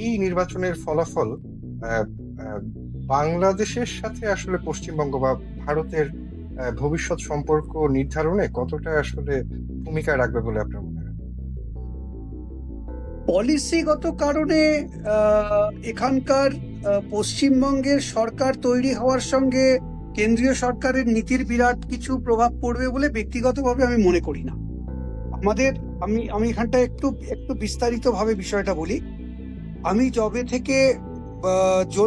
এই নির্বাচনের ফলাফল আহ, আহ, বাংলাদেশের সাথে আসলে পশ্চিমবঙ্গ বা ভারতের ভবিষ্যৎ সম্পর্ক নির্ধারণে কতটা আসলে ভূমিকা রাখবে বলে আপনার মনে হয়? পলিসিগত কারণে এখানকার পশ্চিমবঙ্গের সরকার তৈরি হওয়ার সঙ্গে কেন্দ্রীয় সরকারের নীতির বিরাট কিছু প্রভাব পড়বে বলে ব্যক্তিগতভাবে আমি মনে করি না। আমাদের আমি আমি এখানটা একটু একটু বিস্তারিতভাবে বিষয়টা বলি। আমি জবে থেকে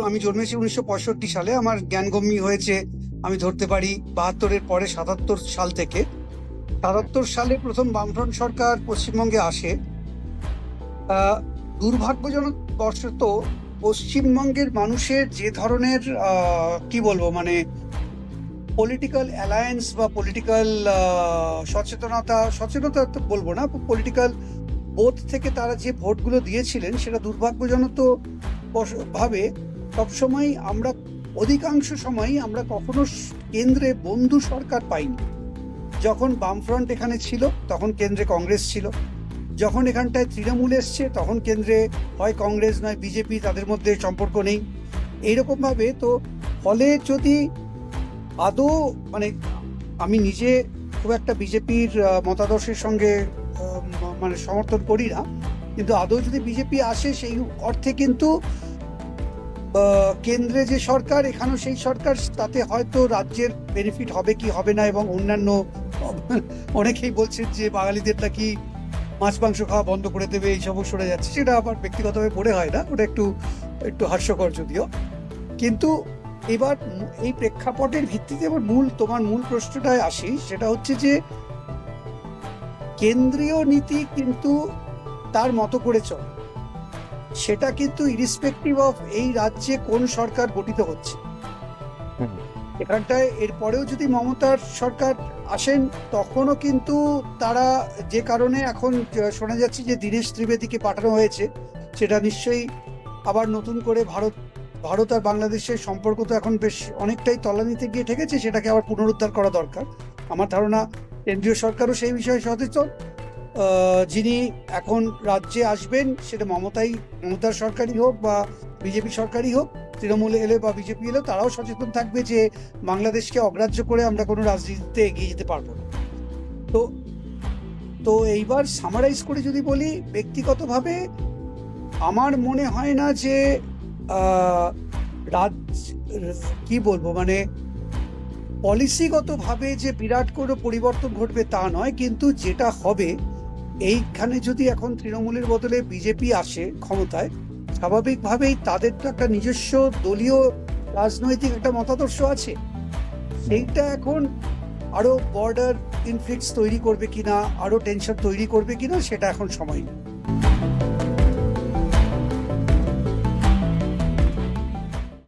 আমি জন্মেছি 1965 সালে, আমার জ্ঞানগম্যি হয়েছে আমি ধরতে পারি 72-এর পরে 77 সাল থেকে। হ্যাঁ। 77 সালে প্রথম বামফ্রন্ট সরকার পশ্চিমবঙ্গে আসে। আহ, দুর্ভাগ্যজনক বশত পশ্চিমবঙ্গের মানুষের যে ধরনের কি বলবো মানে পলিটিক্যাল অ্যালায়েন্স বা পলিটিক্যাল সচেতনতা তো বলবো না, পলিটিক্যাল বোধ থেকে তারা যে ভোটগুলো দিয়েছিলেন সেটা দুর্ভাগ্যজনক ভাবে সবসময় আমরা অধিকাংশ সময়ই আমরা কখনো কেন্দ্রে বন্ধু সরকার পাইনি। যখন বামফ্রন্ট এখানে ছিল তখন কেন্দ্রে কংগ্রেস ছিল, যখন এখানটায় তৃণমূল এসছে তখন কেন্দ্রে হয় কংগ্রেস নয় বিজেপি, তাদের মধ্যে সম্পর্ক নেই এইরকম ভাবে। তো ফলে যদি আদৌ মানে আমি নিজে খুব একটা বিজেপির মতাদর্শের সঙ্গে মানে সমর্থন করি না, কিন্তু আদৌ যদি বিজেপি আসে সেই অর্থে কিন্তু কেন্দ্রে যে সরকার এখানেও সেই সরকার, তাতে হয়তো রাজ্যের বেনিফিট হবে কি হবে না। এবং অন্যান্য অনেকেই বলছেন যে বাঙালিদের নাকি মাছ মাংস খাওয়া বন্ধ করে দেবে, এইসবও শুনে যাচ্ছে। সেটা আবার ব্যক্তিগতভাবে মনে হয় না, ওটা একটু একটু হাস্যকর যদিও। কিন্তু এবার এই প্রেক্ষাপটের ভিত্তিতে এবার তোমার মূল প্রশ্নটায় আসি, সেটা হচ্ছে যে কেন্দ্রীয় নীতি কিন্তু তার মতো করে চলে, সেটা কিন্তু ইরিসপেক্টিভ অফ এই রাজ্যে কোন সরকার গঠিত হচ্ছে। হুম। এখানটায় এরপরেও যদি মমতার সরকার আসেন তখনও কিন্তু তারা যে কারণে এখন শোনা যাচ্ছে যে দীনেশ ত্রিবেদীকে পাঠানো হয়েছে, সেটা নিশ্চয়ই আবার নতুন করে ভারত আর বাংলাদেশের সম্পর্ক তো এখন বেশ অনেকটাই তলানিতে গিয়ে ঠেকেছে, সেটাকে আবার পুনরুদ্ধার করা দরকার। আমার ধারণা কেন্দ্রীয় সরকারও সেই বিষয়ে সচেতন। যিনি এখন রাজ্যে আসবেন সেটা মমতার সরকারই হোক বা বিজেপি সরকারই হোক, তৃণমূল এলে বা বিজেপি এলে তারাও সচেতন থাকবে যে বাংলাদেশকে অগ্রাহ্য করে আমরা কোনো রাজনীতিতে এগিয়ে যেতে পারবো না। তো তো এইবার সামারাইজ করে যদি বলি, ব্যক্তিগতভাবে আমার মনে হয় না যে আহ, রাজ্য কি বলবো মানে পলিসিগতভাবে যে বিরাট কোনো পরিবর্তন ঘটবে তা নয়, কিন্তু যেটা হবে এইখানে যদি এখন তৃণমূলের বদলে বিজেপি আসে ক্ষমতায়, স্বাভাবিকভাবেই তাদের তো একটা নিজস্ব দলীয় রাজনৈতিক একটা মতাদর্শ আছে। সেইটা এখন আরো বর্ডার ইনফ্লিক্স তৈরি করবে কিনা, আরো টেনশন তৈরি করবে কিনা, সেটা এখন সময় নেই।